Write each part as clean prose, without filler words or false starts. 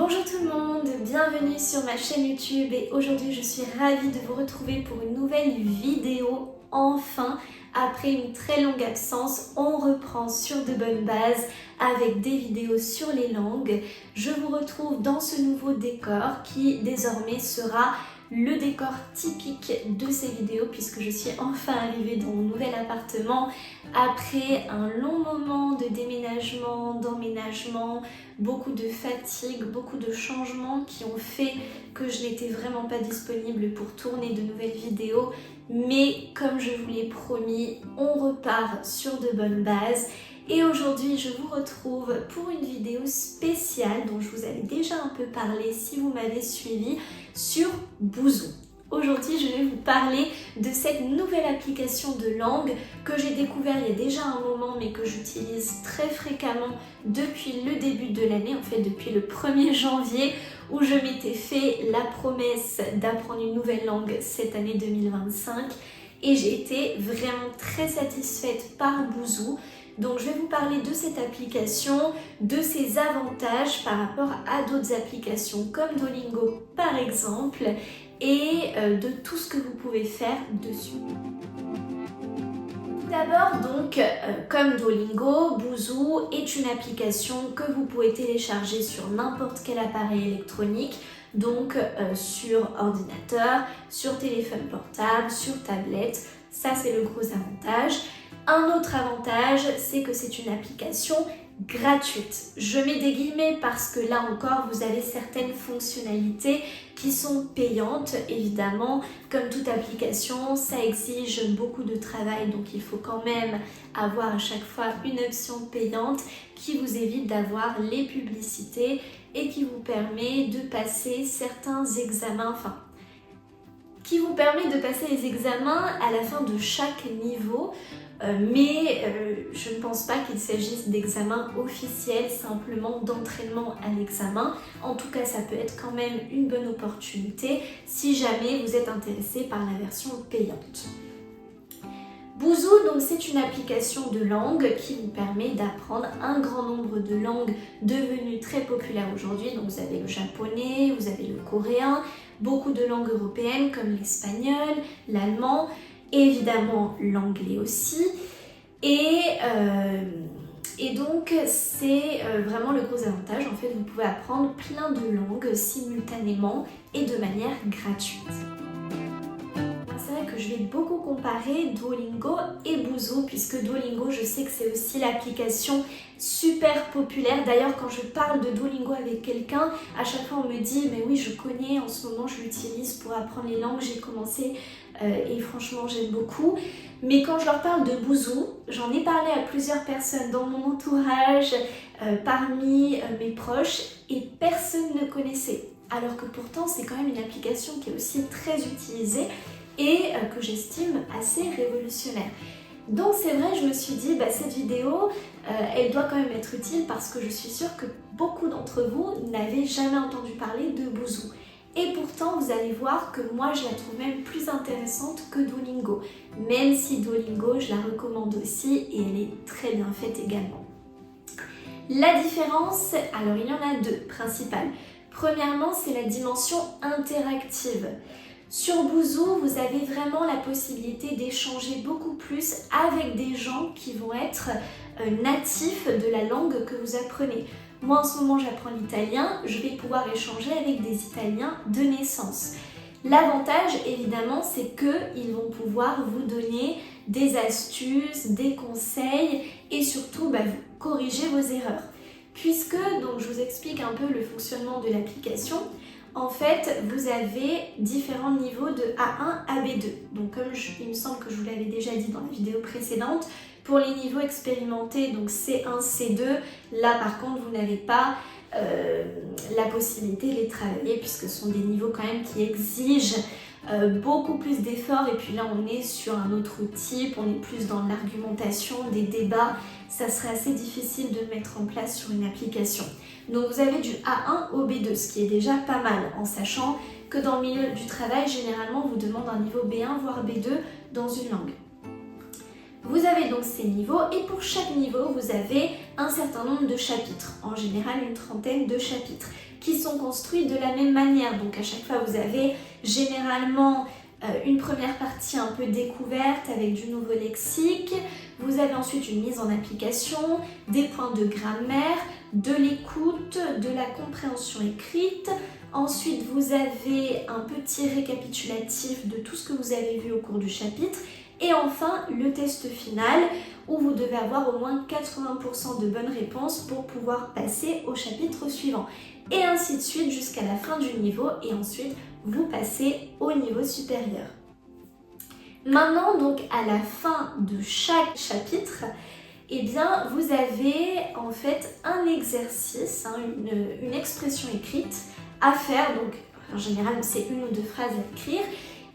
Bonjour tout le monde, bienvenue sur ma chaîne YouTube et aujourd'hui je suis ravie de vous retrouver pour une nouvelle vidéo. Enfin, après une très longue absence, on reprend sur de bonnes bases avec des vidéos sur les langues. Je vous retrouve dans ce nouveau décor qui désormais sera le décor typique de ces vidéos puisque je suis enfin arrivée dans mon nouvel appartement après un long moment de déménagement, d'emménagement, beaucoup de fatigue, beaucoup de changements qui ont fait que je n'étais vraiment pas disponible pour tourner de nouvelles vidéos. Mais comme je vous l'ai promis, on repart sur de bonnes bases. Et aujourd'hui, je vous retrouve pour une vidéo spéciale dont je vous avais déjà un peu parlé si vous m'avez suivi sur Boozoo. Aujourd'hui, je vais vous parler de cette nouvelle application de langue que j'ai découvert il y a déjà un moment mais que j'utilise très fréquemment depuis le début de l'année, en fait depuis le 1er janvier où je m'étais fait la promesse d'apprendre une nouvelle langue cette année 2025 et j'ai été vraiment très satisfaite par Boozoo. Donc je vais vous parler de cette application, de ses avantages par rapport à d'autres applications comme Duolingo par exemple et de tout ce que vous pouvez faire dessus. D'abord donc, comme Duolingo, Boozoo est une application que vous pouvez télécharger sur n'importe quel appareil électronique, donc sur ordinateur, sur téléphone portable, sur tablette, ça c'est le gros avantage. Un autre avantage, c'est que c'est une application gratuite. Je mets des guillemets parce que là encore, vous avez certaines fonctionnalités qui sont payantes. Évidemment, comme toute application, ça exige beaucoup de travail, donc il faut quand même avoir à chaque fois une option payante qui vous évite d'avoir les publicités et qui vous permet de passer certains examens, qui vous permet de passer les examens à la fin de chaque niveau. Mais je ne pense pas qu'il s'agisse d'examens officiels, simplement d'entraînement à l'examen. En tout cas, ça peut être quand même une bonne opportunité si jamais vous êtes intéressé par la version payante. Boozoo, donc c'est une application de langue qui vous permet d'apprendre un grand nombre de langues devenues très populaires aujourd'hui. Donc vous avez le japonais, vous avez le coréen, beaucoup de langues européennes comme l'espagnol, l'allemand, évidemment l'anglais aussi. Et donc c'est vraiment le gros avantage. En fait, vous pouvez apprendre plein de langues simultanément et de manière gratuite. C'est vrai que je vais beaucoup comparer Duolingo et Boozoo puisque Duolingo, je sais que c'est aussi l'application super populaire. D'ailleurs, quand je parle de Duolingo avec quelqu'un, à chaque fois on me dit mais oui, je connais, en ce moment je l'utilise pour apprendre les langues, j'ai commencé et franchement j'aime beaucoup. Mais quand je leur parle de Boozoo, j'en ai parlé à plusieurs personnes dans mon entourage, parmi mes proches et personne ne connaissait. Alors que pourtant c'est quand même une application qui est aussi très utilisée et que j'estime assez révolutionnaire. Donc c'est vrai, je me suis dit, cette vidéo, elle doit quand même être utile parce que je suis sûre que beaucoup d'entre vous n'avaient jamais entendu parler de Boozoo. Et pourtant, vous allez voir que moi, je la trouve même plus intéressante que Duolingo. Même si Duolingo, je la recommande aussi et elle est très bien faite également. La différence, alors il y en a deux principales. Premièrement, c'est la dimension interactive. Sur Boozoo, vous avez vraiment la possibilité d'échanger beaucoup plus avec des gens qui vont être natifs de la langue que vous apprenez. Moi en ce moment j'apprends l'italien, je vais pouvoir échanger avec des Italiens de naissance. L'avantage évidemment c'est qu'ils vont pouvoir vous donner des astuces, des conseils et surtout vous corriger vos erreurs. Puisque, donc je vous explique un peu le fonctionnement de l'application. En fait, vous avez différents niveaux de A1 à B2. Donc comme il me semble que je vous l'avais déjà dit dans la vidéo précédente, pour les niveaux expérimentés, donc C1, C2, là par contre vous n'avez pas la possibilité de les travailler puisque ce sont des niveaux quand même qui exigent beaucoup plus d'efforts et puis là on est sur un autre type, on est plus dans l'argumentation, des débats, ça serait assez difficile de le mettre en place sur une application. Donc vous avez du A1 au B2, ce qui est déjà pas mal en sachant que dans le milieu du travail, généralement on vous demande un niveau B1 voire B2 dans une langue. Vous avez donc ces niveaux et pour chaque niveau, vous avez un certain nombre de chapitres, en général une trentaine de chapitres. qui sont construits de la même manière. Donc à chaque fois, vous avez généralement une première partie un peu découverte avec du nouveau lexique. Vous avez ensuite une mise en application, des points de grammaire, de l'écoute, de la compréhension écrite. Ensuite, vous avez un petit récapitulatif de tout ce que vous avez vu au cours du chapitre. Et enfin, le test final où vous devez avoir au moins 80% de bonnes réponses pour pouvoir passer au chapitre suivant. Et ainsi de suite jusqu'à la fin du niveau et ensuite vous passez au niveau supérieur. Maintenant, donc à la fin de chaque chapitre, eh bien, vous avez en fait un exercice, une expression écrite à faire. Donc en général, c'est une ou deux phrases à écrire.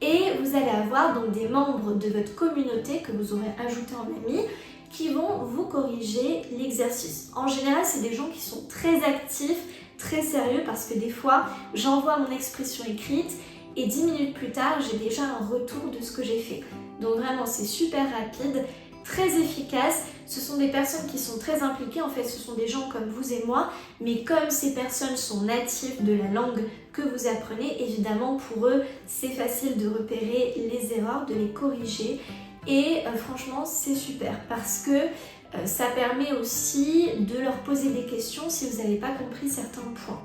Et vous allez avoir donc des membres de votre communauté que vous aurez ajoutés en amis qui vont vous corriger l'exercice. En général, c'est des gens qui sont très actifs, très sérieux parce que des fois, j'envoie mon expression écrite et 10 minutes plus tard, j'ai déjà un retour de ce que j'ai fait. Donc vraiment, c'est super rapide, très efficace. Ce sont des personnes qui sont très impliquées, en fait, ce sont des gens comme vous et moi, mais comme ces personnes sont natives de la langue que vous apprenez, évidemment, pour eux, c'est facile de repérer les erreurs, de les corriger. Et franchement, c'est super parce que ça permet aussi de leur poser des questions si vous n'avez pas compris certains points.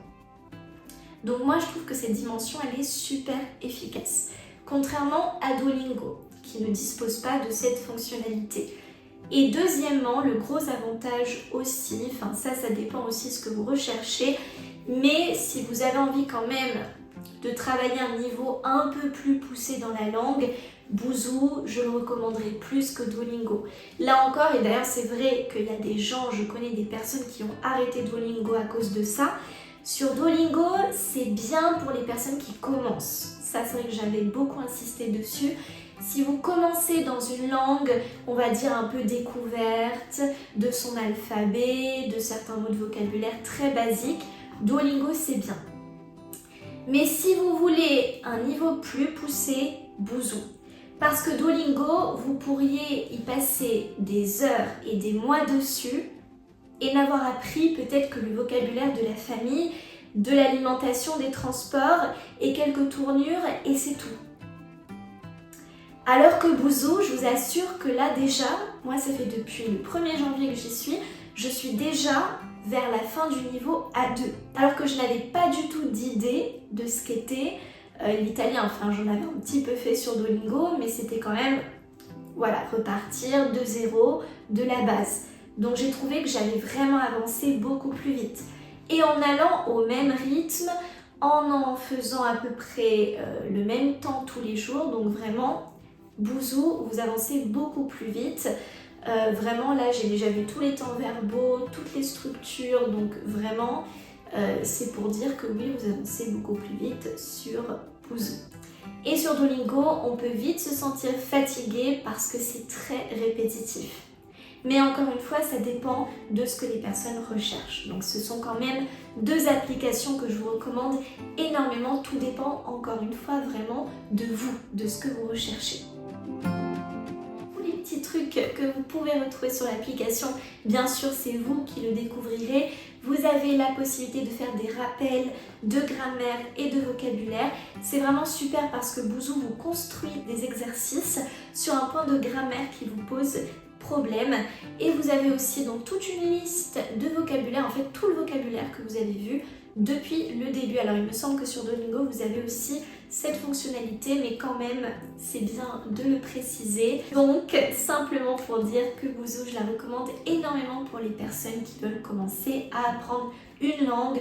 Donc moi, je trouve que cette dimension, elle est super efficace. Contrairement à Duolingo, qui ne dispose pas de cette fonctionnalité. Et deuxièmement, le gros avantage aussi, enfin ça dépend aussi de ce que vous recherchez, mais si vous avez envie quand même de travailler un niveau un peu plus poussé dans la langue, Boozoo, je le recommanderais plus que Duolingo. Là encore, et d'ailleurs c'est vrai qu'il y a des gens, je connais des personnes qui ont arrêté Duolingo à cause de ça. Sur Duolingo, c'est bien pour les personnes qui commencent. Ça, c'est vrai que j'avais beaucoup insisté dessus. Si vous commencez dans une langue, on va dire un peu découverte, de son alphabet, de certains mots de vocabulaire très basiques, Duolingo c'est bien. Mais si vous voulez un niveau plus poussé, Boozoo. Parce que Duolingo, vous pourriez y passer des heures et des mois dessus et n'avoir appris peut-être que le vocabulaire de la famille, de l'alimentation, des transports et quelques tournures et c'est tout. Alors que Boozoo, je vous assure que là déjà, moi ça fait depuis le 1er janvier que j'y suis, je suis déjà vers la fin du niveau A2. Alors que je n'avais pas du tout d'idée de ce qu'était l'italien. Enfin, j'en avais un petit peu fait sur Duolingo, mais c'était quand même, voilà, repartir de zéro, de la base. Donc j'ai trouvé que j'allais vraiment avancer beaucoup plus vite. Et en allant au même rythme, en faisant à peu près le même temps tous les jours, donc vraiment, Boozoo, vous avancez beaucoup plus vite. Vraiment, là, j'ai déjà vu tous les temps verbaux, toutes les structures, donc vraiment, c'est pour dire que oui, vous avancez beaucoup plus vite sur Boozoo. Et sur Duolingo, on peut vite se sentir fatigué parce que c'est très répétitif. Mais encore une fois, ça dépend de ce que les personnes recherchent. Donc ce sont quand même deux applications que je vous recommande énormément. Tout dépend encore une fois vraiment de vous, de ce que vous recherchez. Tous les petits trucs que vous pouvez retrouver sur l'application, bien sûr c'est vous qui le découvrirez. Vous avez la possibilité de faire des rappels de grammaire et de vocabulaire. C'est vraiment super parce que Boozoo vous construit des exercices sur un point de grammaire qui vous pose problème. Et vous avez aussi donc toute une liste de vocabulaire, en fait tout le vocabulaire que vous avez vu depuis le début. Alors il me semble que sur Duolingo vous avez aussi cette fonctionnalité, mais quand même c'est bien de le préciser. Donc simplement pour dire que Boozoo, je la recommande énormément pour les personnes qui veulent commencer à apprendre une langue.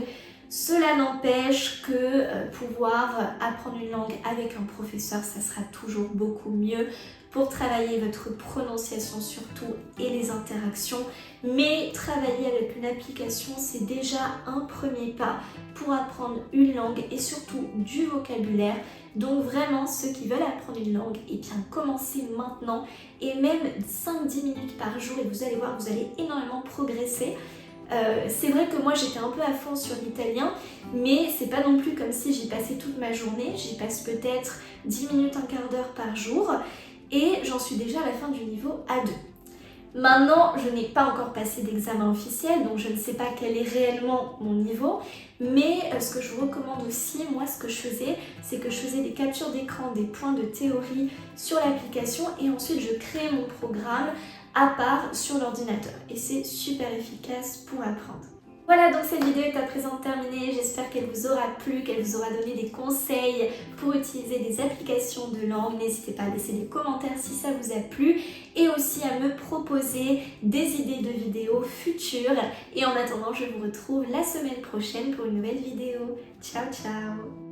Cela n'empêche que pouvoir apprendre une langue avec un professeur, ça sera toujours beaucoup mieux pour travailler votre prononciation surtout et les interactions. Mais travailler avec une application, c'est déjà un premier pas pour apprendre une langue et surtout du vocabulaire. Donc vraiment, ceux qui veulent apprendre une langue, eh bien commencez maintenant et même 5-10 minutes par jour et vous allez voir, vous allez énormément progresser. C'est vrai que moi j'étais un peu à fond sur l'italien, mais c'est pas non plus comme si j'y passais toute ma journée. J'y passe peut-être 10 minutes, un quart d'heure par jour et j'en suis déjà à la fin du niveau A2. Maintenant, je n'ai pas encore passé d'examen officiel, donc je ne sais pas quel est réellement mon niveau, mais ce que je vous recommande aussi, moi ce que je faisais, c'est que je faisais des captures d'écran, des points de théorie sur l'application et ensuite je créais mon programme à part sur l'ordinateur et c'est super efficace pour apprendre. Voilà, donc cette vidéo est à présent terminée, j'espère qu'elle vous aura plu, qu'elle vous aura donné des conseils pour utiliser des applications de langue. N'hésitez pas à laisser des commentaires si ça vous a plu et aussi à me proposer des idées de vidéos futures. Et en attendant, je vous retrouve la semaine prochaine pour une nouvelle vidéo. Ciao ciao!